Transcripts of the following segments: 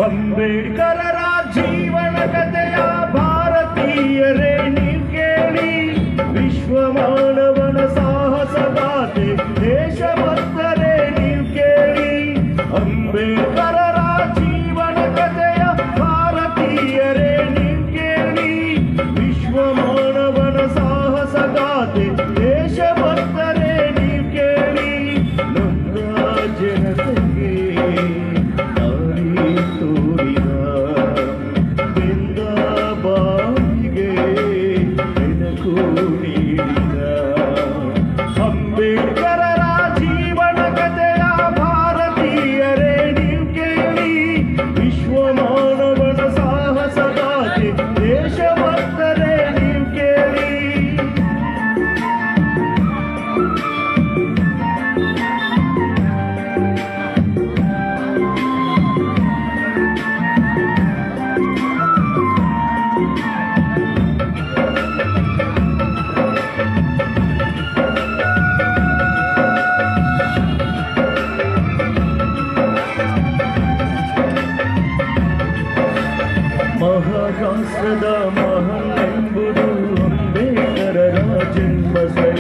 ಅಂಬೇಡ್ಕರರ ಜೀವನ ಕಥೆಯ ಭಾರತೀಯರೇ ನೀವು ಕೇಳಿ, ವಿಶ್ವ ಮಾನವನ ಸಾಹಸ ಗಾಥೆ ದೇಶಭಕ್ತರೇ ನೀವು ಕೇಳಿ. ಅಂಬೇಡ್ಕರರ ಜೀವನ ಕಥೆಯ ಭಾರತೀಯರೇ ನೀವು ಕೇಳಿ, ವಿಶ್ವ ಮಾನವನ ಸಾಹಸ ಗಾಥೆ ದೇಶಭಕ್ತರೇ ನೀವು ಕೇಳಿ. ನಮ್ಮ ಜನತೆಗೆ ತೋರಿದ ಬೆಂದ ಬಾಯಿಗೆ ಬೆಳಕು ನೀಡಿದ ಅಂಬೇಡ್ಕರರ ಜೀವನ ಕಥೆಯ ಭಾರತೀಯರೇ ನೀವು ಕೇಳಿ, ವಿಶ್ವ ಮಾನವನ ಸಾಹಸ ಗಾಥೆ ದೇಶಭಕ್ತರೇ ನೀವು ಕೇಳಿ. ಮಹಾರಾಷ್ಟ್ರದ ಮಹನೆಂಬುದು ಅಂಬೇಡ್ಕರರ ಜನ್ಮಸ್ಥಳ.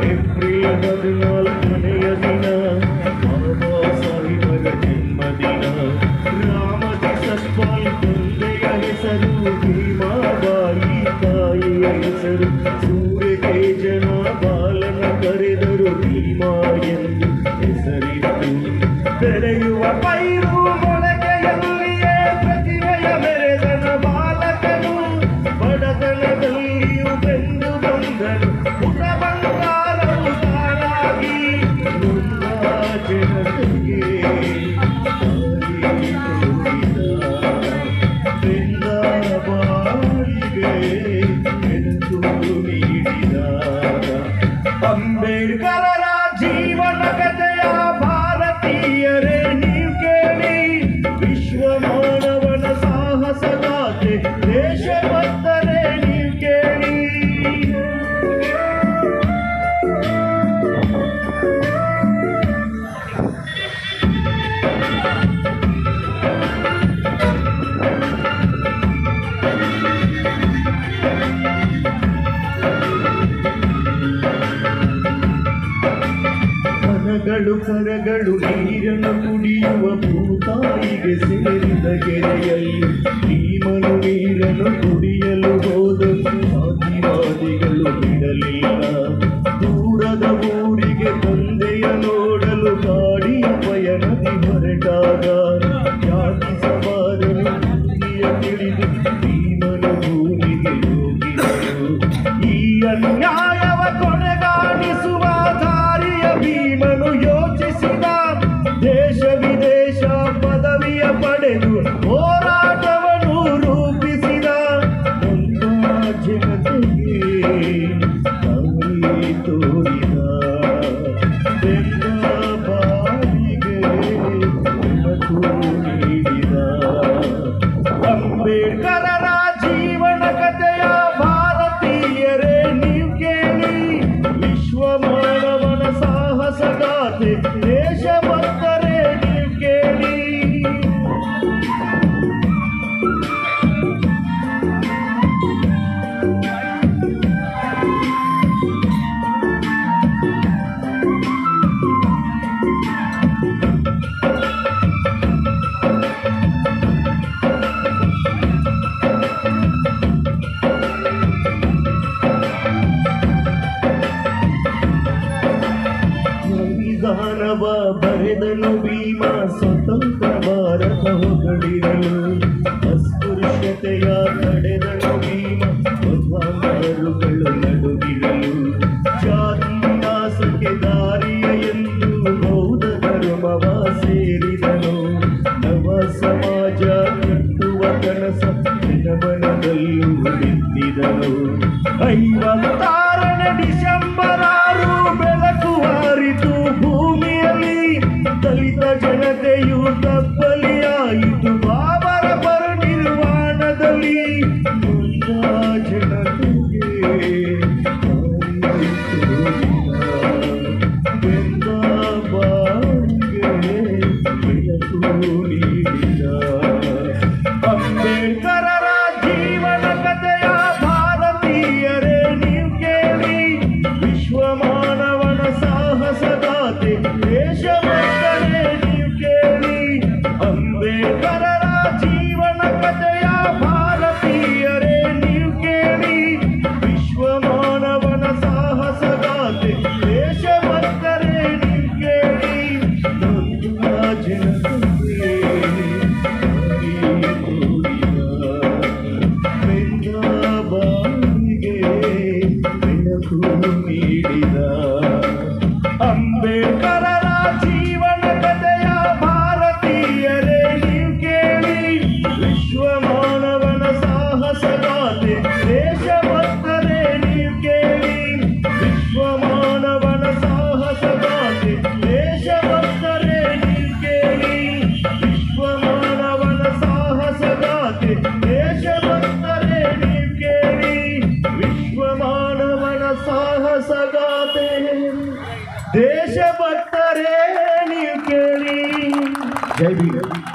ಏಪ್ರಿಲ್ 14ನೆಯ ದಿನ ಬಾಬಾ ಸಾಹೇಬರ ಜನ್ಮದಿನ. ರಾಮಜಿ ಸತ್ಪಾಲ್ ತಂದೆಯ ಹೆಸರು, ಭೀಮಾಬಾಯಿ ತಾಯಿಯ ಹೆಸರು, ಸೂರ್ಯತೇಜನ ಬಾಲನ ಕರೆದರು ಭೀಮಾ ಎಂದು ಹೆಸರಿತ್ತು. ಬೆಳೆಯುವ ಪೈರು ಮೊಳಕೆಯಲ್ಲಿಯೇ ಪ್ರತಿಭೆಯ ಮೆರೆದನ ಬಾಲಕನು, ಬಡತನದಲ್ಲಿಯೂ ಬೆಂದು ಬಂದನು ಪುಟ ಬಂಗಾರವು ತಾನಾಗಿ. ನಮ್ಮ ಜನತೆಗೆ ದಾರಿ ತೋರಿದ ಬೆಂದ ಬಾಳಿಗೆ ಬೆಳಕು ನೀಡಿದ ಅಂಬೇಡ್ಕರರ ಜೀವನ ಕಥೆಯ ಭಾರತೀಯರೇ ನೀವು ಕೇಳಿ, ವಿಶ್ವ ಮಾನವನ ಸಾಹಸ ಗಾಥೆ ದೇಶಭಕ್ತರೇ ನೀವು ಕೇಳಿ. ಮನಗಳು ಕರಗಳು ನೀರನ್ನು ಕುಡಿಯುವ ಭೂತಾಯಿಗೆ ಸೇರಿದ ಕೆರೆಯಲ್ಲಿ ಭೀಮನು ನೀರನ್ನು ಕುಡಿಯಲು ಹೋದನು, ಸಾಧಿವಾದಿಗಳು ಬಿಡಲಿಲ್ಲ. ದೂರದ ಊರಿಗೆ ತಂದೆಯ ನೋಡಲು ಗಾಡಿಯ ಪಯಣದಿ ಹೊರಟಾಗ ಜಾತಿ ಸವಾರನು ಭೂಮಿಯ ತಿಳಿದು ಭೀಮನು ಭೂಮಿಗೆ ಹೋಗಿದನು. ಈ ಅನ್ಯಾಯವ ಕೊನೆಗಾಣಿಸುವ ದಾರಿಯ ಭೀಮನು ಯೋಚಿಸಿದ. ದೇಶ ವಿದೇಶ ಪದವಿಯ ಪಡೆದು ಹೋರಾಟವನ್ನು ರೂಪಿಸಿದ. ನಮ್ಮ ಜನತೆಗೆ ದಾರಿ ತೋರಿದ ಬೆಂದ ಬಾಯಿಗೆ ಬೆಳಕು ನೀಡಿದ ಅಂಬೇಡ್ಕರರ ಜೀವನ ಕಥೆಯ ಭಾರತೀಯರೇ ನೀವು ಕೇಳಿ, ವಿಶ್ವ ಮಾನವನ ಸಾಹಸ ಗಾಥೆ ದೇಶಭಕ್ತರೇ ನೀವು ಕೇಳಿ. ಸಂವಿಧಾನವ ಬರೆದನು ಭೀಮ, ಸ್ವತಂತ್ರ ಭಾರತ ಹೊಗಳಿರಲು. ಅಸ್ಪೃಶ್ಯತೆಯ ತಡೆದನು ಭೀಮ, ಮತಾಂತರಗಳು ನಡುಗಿರಲು. ಜಾತಿ ವಿನಾಶಕ್ಕೆ ದಾರಿಯ ಎಂದು ಬೌದ್ಧ ಧರ್ಮವ ಸೇರಿದನು. ನವ ಸಮಾಜ ಕಟ್ಟುವ ಕನಸ ಜನಮನದಲ್ಲೂ ಬಿತ್ತಿದನು. 56ನೇ ಡಿಸೆಂಬರ್ 6 ಬೆಳಕು ಹಾರಿತು ಭೂಮಿಯಲ್ಲಿ. ದಲಿತ ಜನತೆಯು ತಬ್ಬಲಿಯಾಯಿತು ಬಾಬರ ಪರಿನಿರ್ವಾಣದಲ್ಲಿ. ಜನತೆಗೆ ದಾರಿ ತೋರಿದ ದೇಶಭಕ್ತರೇ ನೀವು ಕೇಳಿ. ಜೈ ಭೀಮ್.